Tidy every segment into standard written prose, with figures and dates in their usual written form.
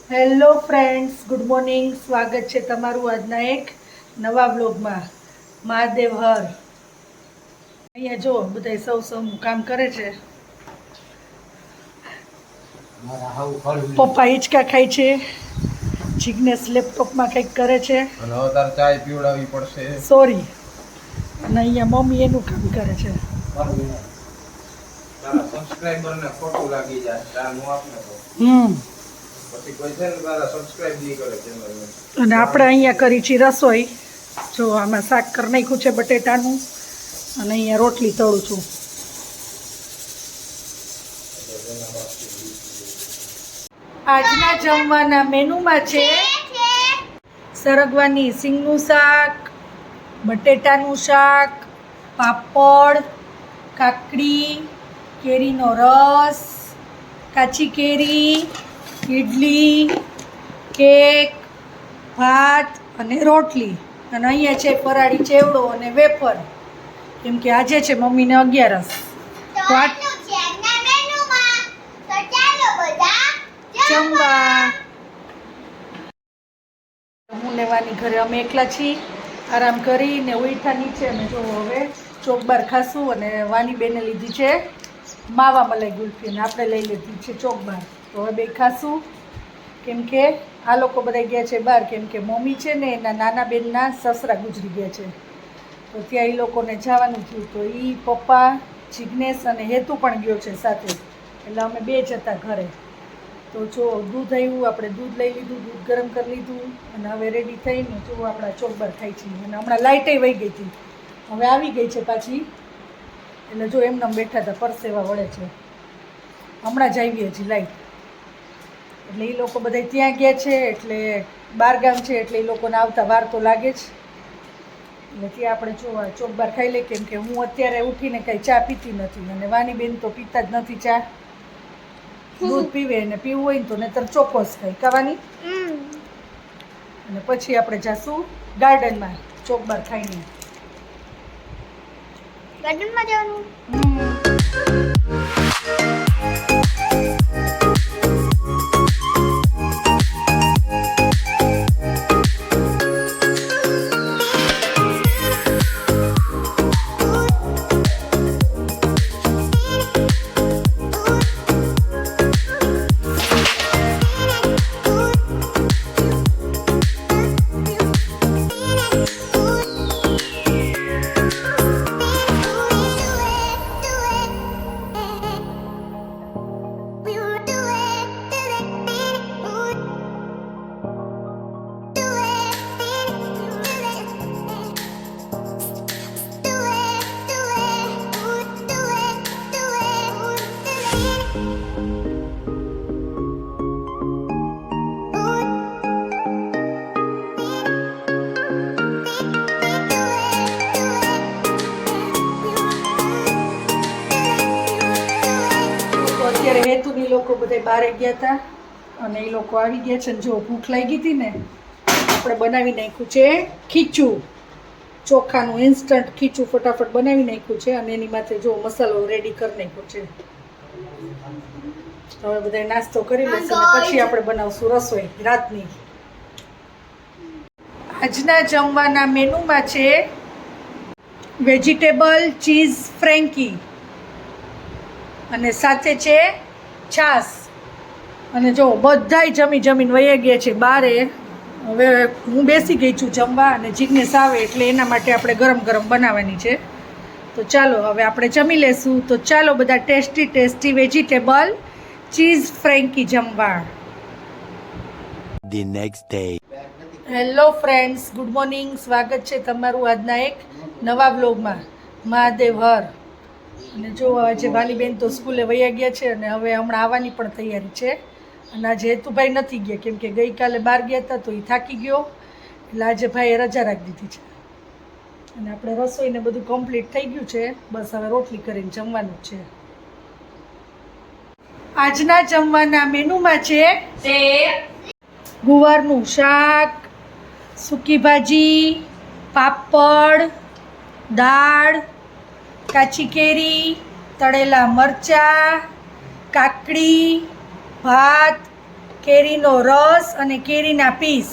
Hello friends, good morning. સ્વાગત છે તમારું આજના એક નવા વ્લોગમાં. મહાદેવ હર. અહીંયા જો બધા સૌનું કામ કરે છે. પપ્પા હિંચકા ખાય છે, જિગ્નેશ લેપટોપમાં કંઈક કરે છે અને હવે તારે ચાય પીવડાવવી પડશે. સોરી. અને અહીંયા મમ્મી એનું કામ કરે છે. તારા સબસ્ક્રાઇબરને ખોટું લાગી જાય તાર નો આપને તો પછી કોઈ છે ને તારા સબસ્ક્રાઇબ નહીં કરે ચેનલને. અને આપણે અહીંયા કરી છે રસોઈ. જો આમાં શાક કરી નાખ્યું છે બટેટાનું, અને અહીંયા રોટલી તળું છું. આજના જમવાના મેનુમાં છે સરગવાની સિંગનું શાક, બટેટાનું શાક, પાપડ, કાકડી, કેરીનો રસ, કાચી કેરી, ઇડલી, કેક, ભાત અને રોટલી. અને અહીંયા છે ફરાળી ચેવડો અને વેફર, કેમ કે આજે છે મમ્મીને 11સ. તો જમવા હું લેવાની ઘરે અમે એકલા છીએ. આરામ કરીને ઉઠા નીચે અમે જો હવે ચોકબાર ખાશું. અને વાની બેને લીધી છે માવા મલાઈ ગુલ્ફી અને આપણે લઈ લીધી છે ચોકબાર. તો હવે બે ખાશું, કેમ કે આ લોકો બધા ગયા છે બહાર, કેમ કે મમ્મી છે ને એના નાના બેનના સસરા ગુજરી ગયા છે, તો ત્યાં એ લોકોને જવાનું થયું. તો એ પપ્પા, જિગ્નેશ અને હેતુ પણ ગયો છે સાથે, એટલે અમે બે જ હતા ઘરે. તો જો દૂધ આવ્યું, આપણે દૂધ લઈ લીધું, દૂધ ગરમ કરી લીધું, અને હવે રેડી થઈને જો આપણા ચોકબાર ખાઈ છીએ. અને હમણાં લાઇટે વહી ગઈ હતી, હવે આવી ગઈ છે પાછી. એટલે જો એમને બેઠા હતા, પરસેવા વળે છે. હમણાં જ આવી હજી લાઇટ. એટલે એ લોકો બધા ત્યાં ગયા છે, એટલે બહારગામ છે, એટલે એ લોકોને આવતા વાર તો લાગે જ. એટલે ત્યાં આપણે જો ચોકબાર ખાઈ લઈએ, કેમ કે હું અત્યારે ઉઠીને કાંઈ ચા પીતી નથી, અને વાની બેન તો પીતા જ નથી ચા. દૂધ પીવે ને પીવું હોય ને તો નહીતર ચોકોસ ખાઈ ખાવાની. અને પછી આપણે જાશું ગાર્ડનમાં ચોકબાર ખાઈને. ગાર્ડનમાં જવાનું. અત્યારે હેતુની લોકો બધા બહાર ગયા હતા, અને એ લોકો આવી ગયા છે. જો ભૂખ લાગી હતી ને, આપણે બનાવી નાખ્યું છે ખીચું, ચોખાનું ઇન્સ્ટન્ટ ખીચું ફટાફટ બનાવી નાખ્યું છે. અને એની માથે જો મસાલો રેડી કરી નાખ્યો છે. હવે બધા નાસ્તો કરી લેશે, અને પછી આપણે બનાવશું રસોઈ રાતની. આજના જમવાના મેનુમાં છે વેજીટેબલ ચીઝ ફ્રેન્કી, અને સાથે છે છાશ. અને જો બધાય જમીને વહી ગયા છે બારે. હવે હું બેસી ગઈ છું જમવા, અને જિગ્નેશ આવે એટલે એના માટે આપણે ગરમ ગરમ બનાવવાની છે. તો ચાલો હવે આપણે જમી લેશું. તો ચાલો બધા ટેસ્ટી વેજીટેબલ ચીઝ ફ્રેન્કી જમવા. The next day. Hello friends, good morning. સ્વાગત છે તમારું આજના એક નવા વ્લોગમાં. મહાદેવ હર. અને જો આજે વાલીબેન તો સ્કૂલે વયા ગયા છે, અને હવે હમણાં આવવાની પણ તૈયારી છે. અને આજે હેતુભાઈ નથી ગયા, કેમ કે ગઈકાલે બહાર ગયા હતા તો એ થાકી ગયો, એટલે આજે ભાઈએ રજા રાખી દીધી છે. અને આપણે રસોઈને બધું કમ્પ્લીટ થઈ ગયું છે, બસ હવે રોટલી કરીને જમવાનું છે. આજના જમવાના મેનુમાં છે ગુવારનું શાક, સૂકી ભાજી, પાપડ, દાળ, કાચી કેરી, તળેલા મરચાં, કાકડી, ભાત, કેરીનો રસ અને કેરીના પીસ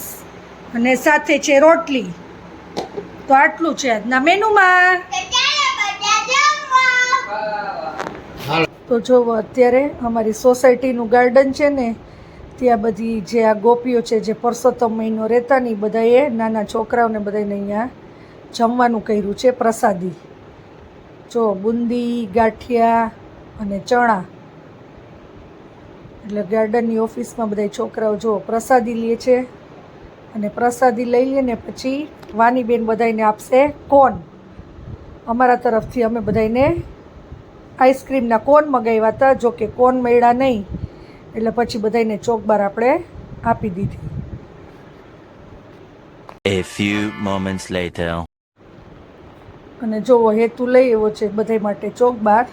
અને સાથે છે રોટલી. તો આટલું છે આજના મેનુમાં. તો જો અત્યારે અમારી સોસાયટીનું ગાર્ડન છે ને, ત્યાં બધી જે આ ગોપીઓ છે જે પરસોત્તમ મહિનો રહેતા ને, બધાએ નાના છોકરાઓને બધાને અહીંયા જમવાનું કર્યું છે પ્રસાદી. જો બુંદી, ગાંઠિયા અને ચણા. એટલે ગાર્ડનની ઓફિસમાં બધા છોકરાઓ જો પ્રસાદી લે છે અને પ્રસાદી લઈ લે ને પછી વાનીબેન બધાને આપશે કોન. અમારા તરફથી અમે બધાને આઈસ્ક્રીમના કોન મગાવ્યા હતા, જો કે કોન મળ્યા નહીં એટલે પછી બધાને ચોકબાર આપણે આપી દીધી. A few moments later. અને જુઓ હેતુ લઈ એવો છે બધા માટે ચોકબાર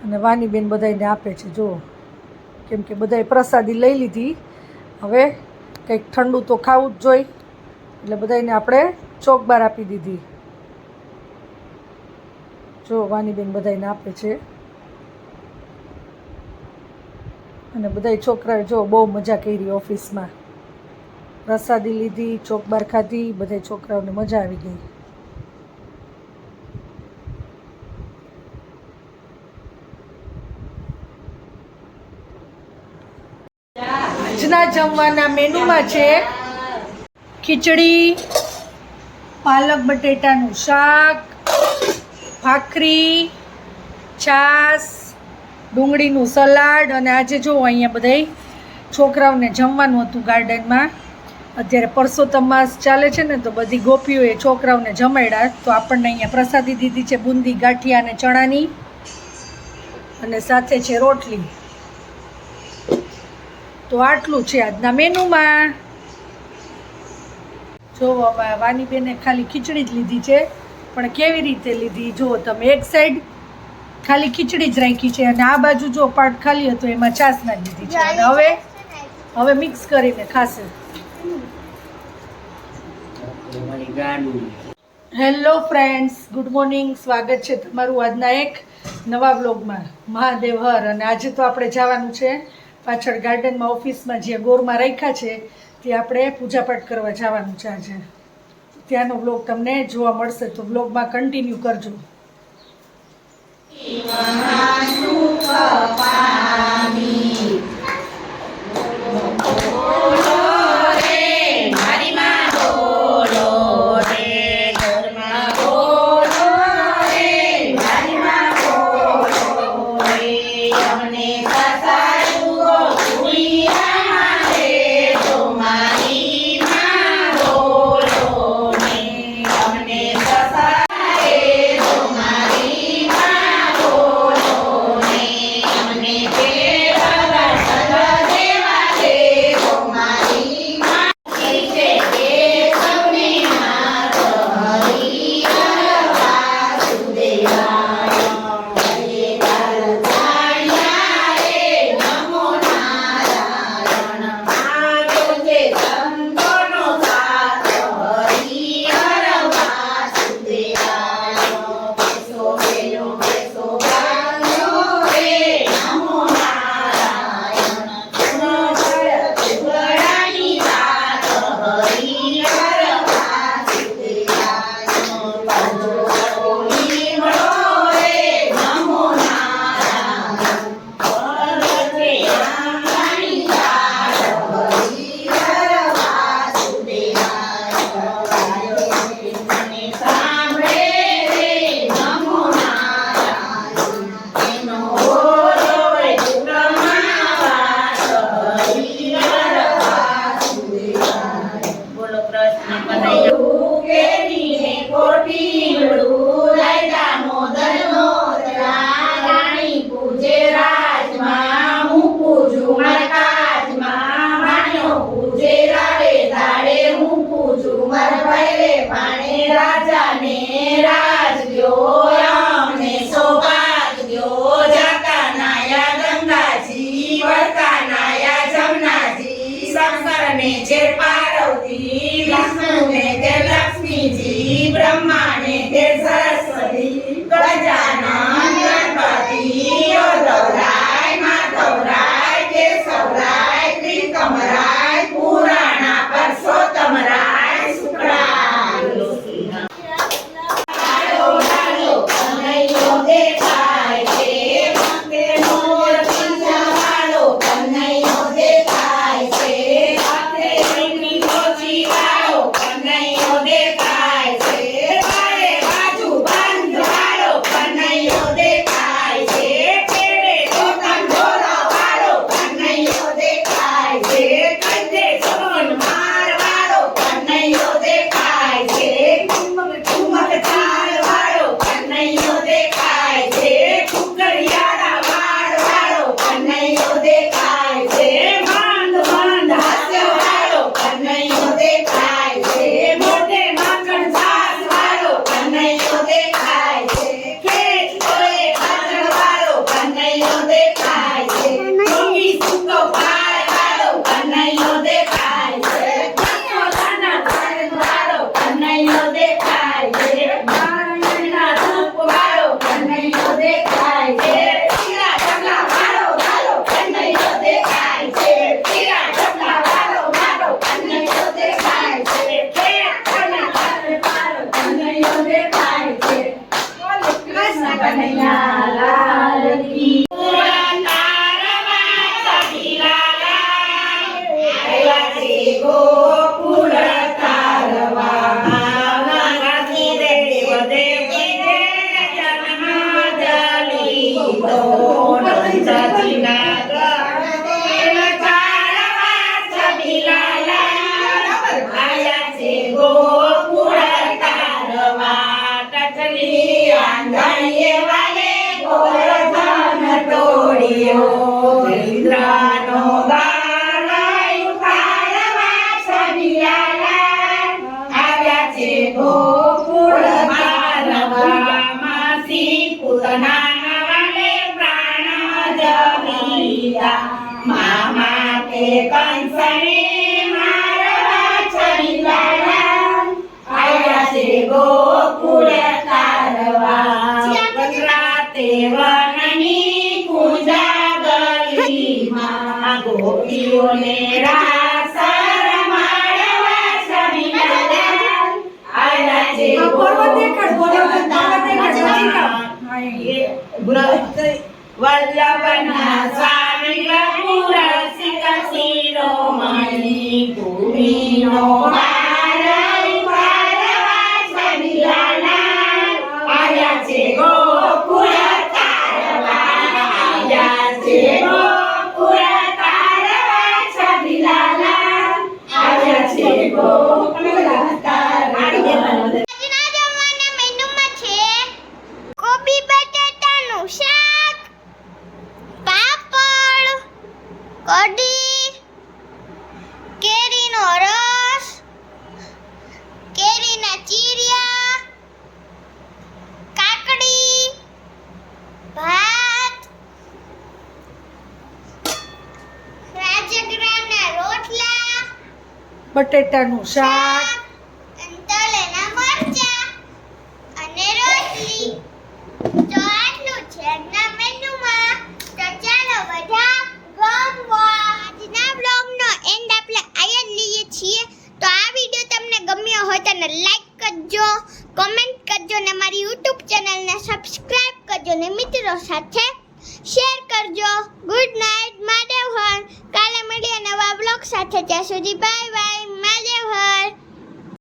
અને વાનીબેન બધાને આપે છે. જુઓ કેમ કે બધાએ પ્રસાદી લઈ લીધી, હવે કંઈક ઠંડુ તો ખાવું જ જોઈએ એટલે બધાને આપણે ચોકબાર આપી દીધી. જો વાનીબેન બધાને આપે છે અને બધા છોકરાએ જો બહુ મજા કરી ઓફિસમાં. પ્રસાદી લીધી, ચોકબાર ખાધી, બધા છોકરાઓને મજા આવી ગઈ. આજના જમવાના મેનુમાં છે ખીચડી, પાલક બટેટાનું શાક, ભાખરી, છાશ, ડુંગળીનું સલાડ. અને આજે જો અહીંયા બધાય છોકરાઓને જમવાનું હતું ગાર્ડનમાં. અત્યારે પરસોત્તમ માસ ચાલે છે ને, તો બધી ગોપીઓએ છોકરાઓને જમાડ્યા. તો આપણને અહીંયા પ્રસાદી દીધી છે બુંદી, ગાંઠિયા અને ચણાની, અને સાથે છે રોટલી. તો આટલું છે આજના મેનુમાં. જો વાનીબેને ખાલી ખીચડી જ લીધી છે, પણ કેવી રીતે લીધી જુઓ તમે. એક સાઈડ ખાલી ખીચડી જ રાખી છે અને આ બાજુ જો પાર્ટ ખાલી હતો એમાં છાશ નાખી દીધી છે. અને હવે મિક્સ કરીને ખાશે. Hello friends, good morning. સ્વાગત છે તમારું આજના એક નવા વ્લોગમાં. મહાદેવ હર. અને આજે તો આપણે જવાનું છે પાછળ ગાર્ડનમાં ઓફિસમાં જે ગોરમાં રાખ્યા છે ત્યાં આપણે પૂજાપાઠ કરવા જવાનું છે આજે. ત્યાંનો વ્લોગ તમને જોવા મળશે, તો વ્લોગમાં કન્ટિન્યુ કરજો. ब्रह्माने ते सरस्वती गजानन गणपति योदवराय माधवराय केशवराय ગોકુળ તારવા નાથી દેવ દેવી જન્મ જલી તો નંદજીના ગણ તારવા છબીલાલા આયા છે ગોકુળ તારવા ટચલી આંગણીએ વાલે ગોવર્ધન તોડ્યો ઇન્દ્રનો ગાળાયું તારવા છબીલાલા આવ્યા છે ગોકુળ તારવા માસી પૂતના વાલે પ્રાણ જમીયા મામા કે કંસને મારવા છબીલાલા આવ્યા છે ગોકુળ તારવા રાતે વનની કુંજાગલીમાં ગોપીઓને રાસ રમાડવા છબીલાલા આવ્યા છે પર્વત દેખાડ, પર્વત દેખાડ. વલ્લભના સ્વામી પુરસિક શિરોમણી ભૂમિનો ભાર ઉપાડવા છબીલાલા આવ્યા છે ગોકુળ તારવા આવ્યા છે ગોકુળ તારવા છબીલાલા આવ્યા છે ગોકુળ તારવા આજના જમવાના મેનુમાં છે કોબી બટાટાનું શાક, પાપડ, કઢી, કેરીનો રસ, કેરીના ચીરિયા, કાકડી, ભાત, રાજગરાના રોટલા, બટેટાનું શાક. અને તળેલા મરચાં અને રોટલી. તો આટલું છે આજના મેનુમાં. તો ચાલો બધા જમવા. આજના બ્લોગનો એન્ડ આપણે અહીંયા જ લઈએ છીએ. તો આ વિડીયો તમને ગમ્યો હોય તો લાઈક કરજો, કમેન્ટ કરજો ને મારી YouTube ચેનલને સબસ્ક્રાઇબ કરજો ને મિત્રો સાથે શેર કરજો. ગુડ નાઇટ, મહાદેવ હર. કાલે મળીએ નવા બ્લોગ સાથે. ત્યાં સુધી બાય બાય.